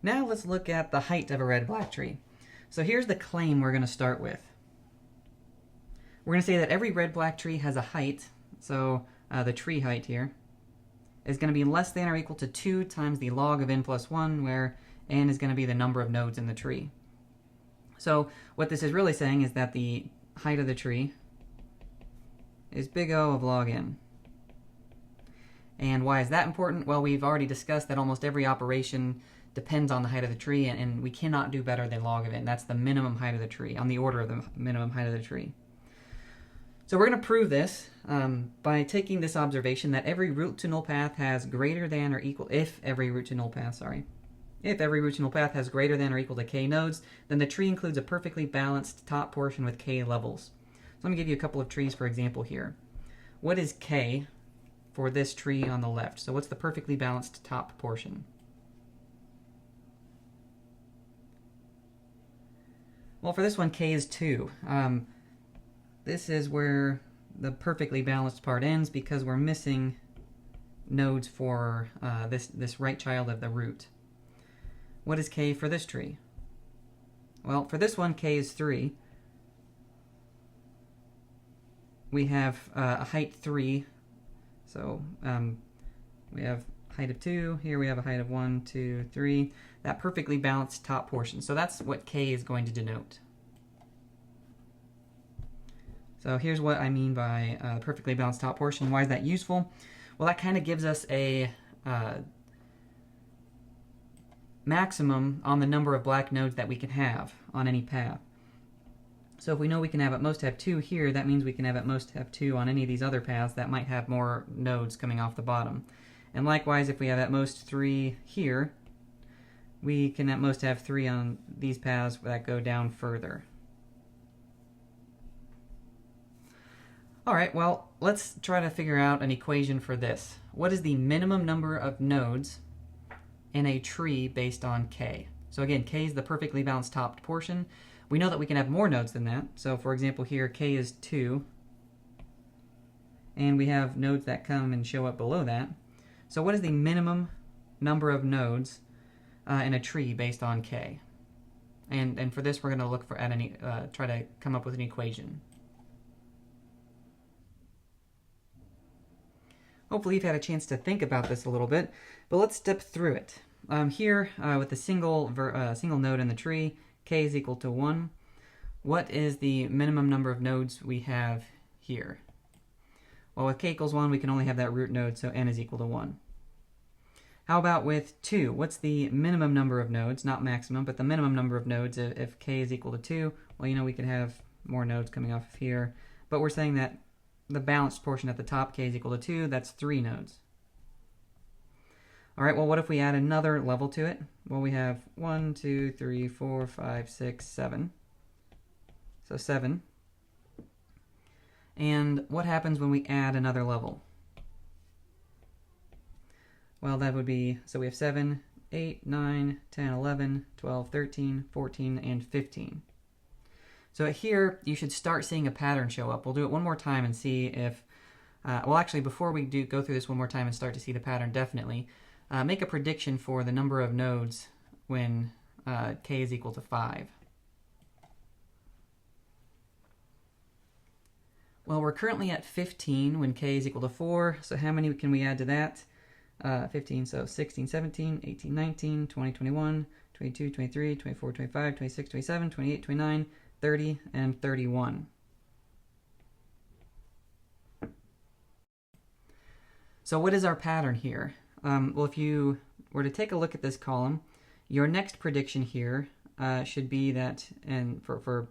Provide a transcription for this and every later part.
Now let's look at the height of a red-black tree. So here's the claim we're going to start with. We're going to say that every red-black tree has a height, so the tree height here is going to be less than or equal to 2 times the log of n plus 1, where n is going to be the number of nodes in the tree. So what this is really saying is that the height of the tree is big O of log n. And why is that important? Well, we've already discussed that almost every operation depends on the height of the tree, and we cannot do better than log of n. That's the minimum height of the tree, on the order of the minimum height of the tree. So we're going to prove this by taking this observation that every root to null path has greater than or equal, if every root to null path has greater than or equal to k nodes, then the tree includes a perfectly balanced top portion with k levels. So let me give you a couple of trees for example here. What is k for this tree on the left? So what's the perfectly balanced top portion? Well, for this one, k is 2. This is where the perfectly balanced part ends because we're missing nodes for this right child of the root. What is k for this tree? Well, for this one, k is 3. We have a height 3. So we have height of 2. Here we have a height of 1, 2, 3. That perfectly balanced top portion. So that's what k is going to denote. So here's what I mean by perfectly balanced top portion. Why is that useful? Well, that kind of gives us a maximum on the number of black nodes that we can have on any path. So if we know we can at most have 2 here, that means we can at most have 2 on any of these other paths that might have more nodes coming off the bottom. And likewise, if we have at most 3 here, we can at most have 3 on these paths that go down further. Alright, well, let's try to figure out an equation for this. What is the minimum number of nodes in a tree based on k? So again, k is the perfectly balanced top portion. We know that we can have more nodes than that. So for example here, k is 2. And we have nodes that come and show up below that. So what is the minimum number of nodes in a tree based on k? And for this, we're going to look for try to come up with an equation. Hopefully you've had a chance to think about this a little bit, but let's step through it. Here, with a single node in the tree, k is equal to 1. What is the minimum number of nodes we have here? Well, with k equals 1, we can only have that root node, so n is equal to 1. How about with 2? What's the minimum number of nodes? Not maximum, but the minimum number of nodes if k is equal to 2. Well, you know we could have more nodes coming off of here, but we're saying that the balanced portion at the top, k is equal to 2, that's 3 nodes. All right, well, what if we add another level to it? Well, we have 1, 2, 3, 4, 5, 6, 7. So 7. And what happens when we add another level? Well, that would be, so we have 7, 8, 9, 10, 11, 12, 13, 14, and 15. So here, you should start seeing a pattern show up. We'll do it one more time and see if, well, actually, before we go through this one more time and start to see the pattern, definitely, make a prediction for the number of nodes when k is equal to 5. Well, we're currently at 15 when k is equal to 4, so how many can we add to that? 15, so 16, 17, 18, 19, 20, 21, 22, 23, 24, 25, 26, 27, 28, 29, 30, and 31. So what is our pattern here? Well, if you were to take a look at this column, your next prediction here should be that, and for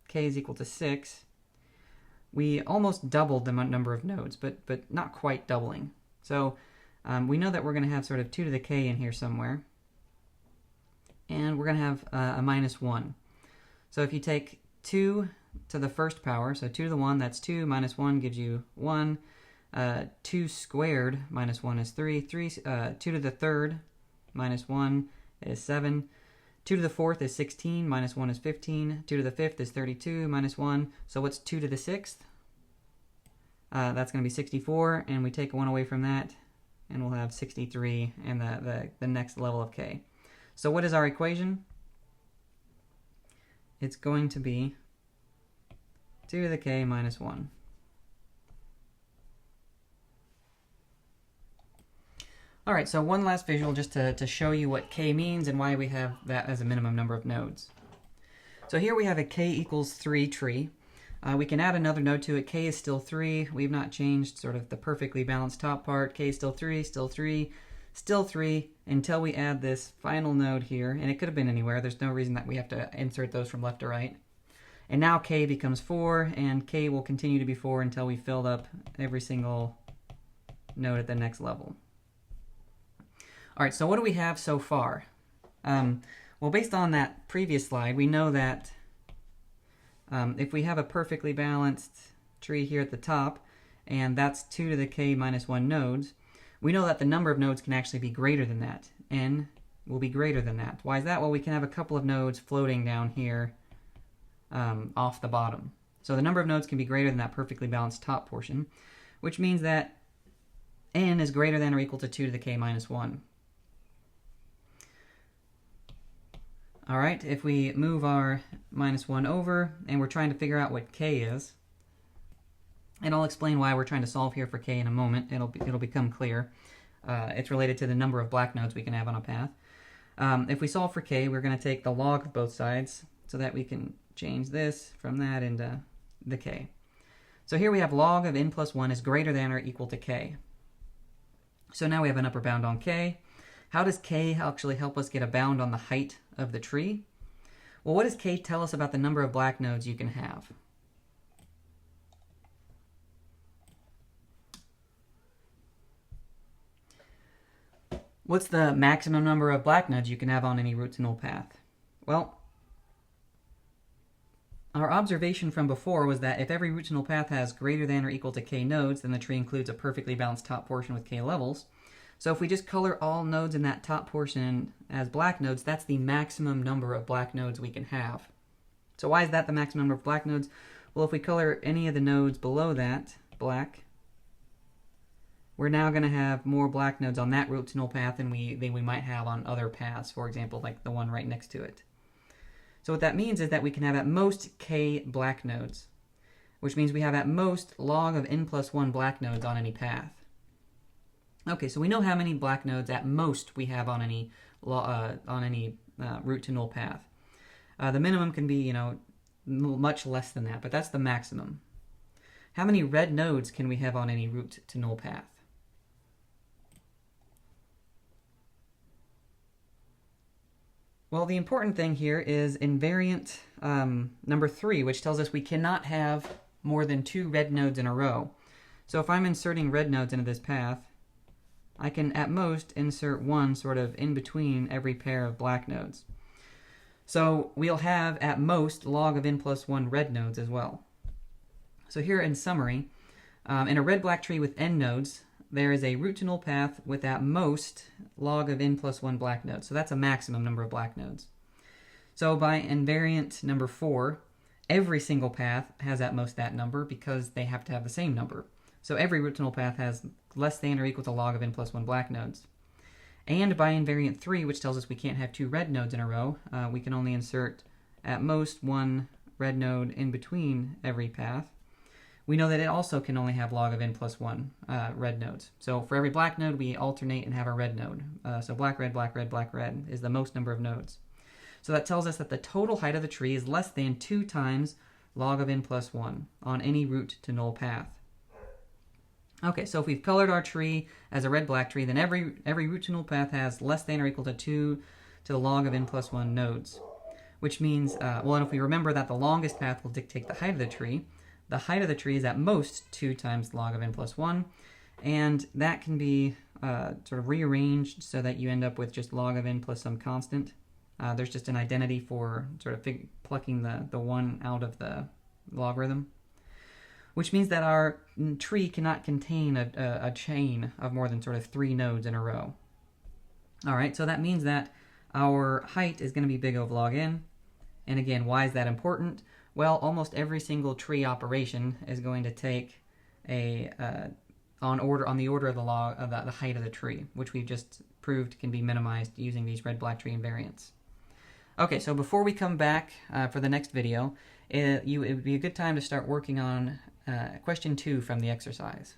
k is equal to 6, we almost doubled the number of nodes, but not quite doubling. So we know that we're going to have sort of 2 to the k in here somewhere, and we're going to have a minus 1. So if you take 2 to the first power, so 2 to the 1, that's 2, minus 1 gives you 1. 2 squared minus 1 is 3. 2 to the third minus 1 is 7. 2 to the fourth is 16, minus 1 is 15. 2 to the fifth is 32, minus 1. So what's 2 to the sixth? That's going to be 64, and we take 1 away from that, and we'll have 63 and the next level of k. So what is our equation? It's going to be 2 to the k minus 1. All right, so one last visual just to show you what k means and why we have that as a minimum number of nodes. So here we have a k equals 3 tree. We can add another node to it. K is still 3. We've not changed sort of the perfectly balanced top part. K is still 3, still 3, still 3, until we add this final node here. And it could have been anywhere. There's no reason that we have to insert those from left to right. And now k becomes 4, and k will continue to be 4 until we filled up every single node at the next level. All right, so what do we have so far? Well, based on that previous slide, we know that if we have a perfectly balanced tree here at the top, and that's 2 to the k minus 1 nodes, we know that the number of nodes can actually be greater than that. N will be greater than that. Why is that? Well, we can have a couple of nodes floating down here off the bottom. So the number of nodes can be greater than that perfectly balanced top portion, which means that n is greater than or equal to 2 to the k minus 1. All right, if we move our minus 1 over, and we're trying to figure out what k is, and I'll explain why we're trying to solve here for k in a moment. It'll become clear. It's related to the number of black nodes we can have on a path. If we solve for k, we're going to take the log of both sides so that we can change this from that into the k. So here we have log of n plus 1 is greater than or equal to k. So now we have an upper bound on k. How does k actually help us get a bound on the height of the tree? Well, what does k tell us about the number of black nodes you can have? What's the maximum number of black nodes you can have on any root to null path? Well, our observation from before was that if every root to null path has greater than or equal to k nodes, then the tree includes a perfectly balanced top portion with k levels. So if we just color all nodes in that top portion as black nodes, that's the maximum number of black nodes we can have. So why is that the maximum number of black nodes? Well, if we color any of the nodes below that black, we're now going to have more black nodes on that root to null path than we might have on other paths, for example, like the one right next to it. So what that means is that we can have at most k black nodes, which means we have at most log of n plus 1 black nodes on any path. Okay, so we know how many black nodes at most we have on any root to null path. The minimum can be, much less than that, but that's the maximum. How many red nodes can we have on any root to null path? Well, the important thing here is invariant number 3, which tells us we cannot have more than 2 red nodes in a row. So if I'm inserting red nodes into this path, I can at most insert one sort of in between every pair of black nodes. So we'll have at most log of n plus 1 red nodes as well. So here in summary, in a red-black tree with n nodes, there is a root to null path with at most log of n plus 1 black nodes. So that's a maximum number of black nodes. So by invariant number 4, every single path has at most that number because they have to have the same number. So every root to null path has less than or equal to log of n plus 1 black nodes. And by invariant 3, which tells us we can't have 2 red nodes in a row, we can only insert at most 1 red node in between every path. We know that it also can only have log of n plus 1 red nodes. So for every black node, we alternate and have a red node. So black, red, black, red, black, red is the most number of nodes. So that tells us that the total height of the tree is less than 2 times log of n plus 1 on any root to null path. Okay, so if we've colored our tree as a red-black tree, then every root to null path has less than or equal to 2 to the log of n plus 1 nodes. Which means, and if we remember that the longest path will dictate the height of the tree is at most 2 times log of n plus 1, and that can be sort of rearranged so that you end up with just log of n plus some constant. There's just an identity for sort of plucking the 1 out of the logarithm, which means that our tree cannot contain a chain of more than sort of 3 nodes in a row. All right, so that means that our height is going to be big O of log n. And again, why is that important? Well, almost every single tree operation is going to take on the order of the height of the tree, which we've just proved can be minimized using these red-black tree invariants. Okay, so before we come back for the next video, it would be a good time to start working on question 2 from the exercise.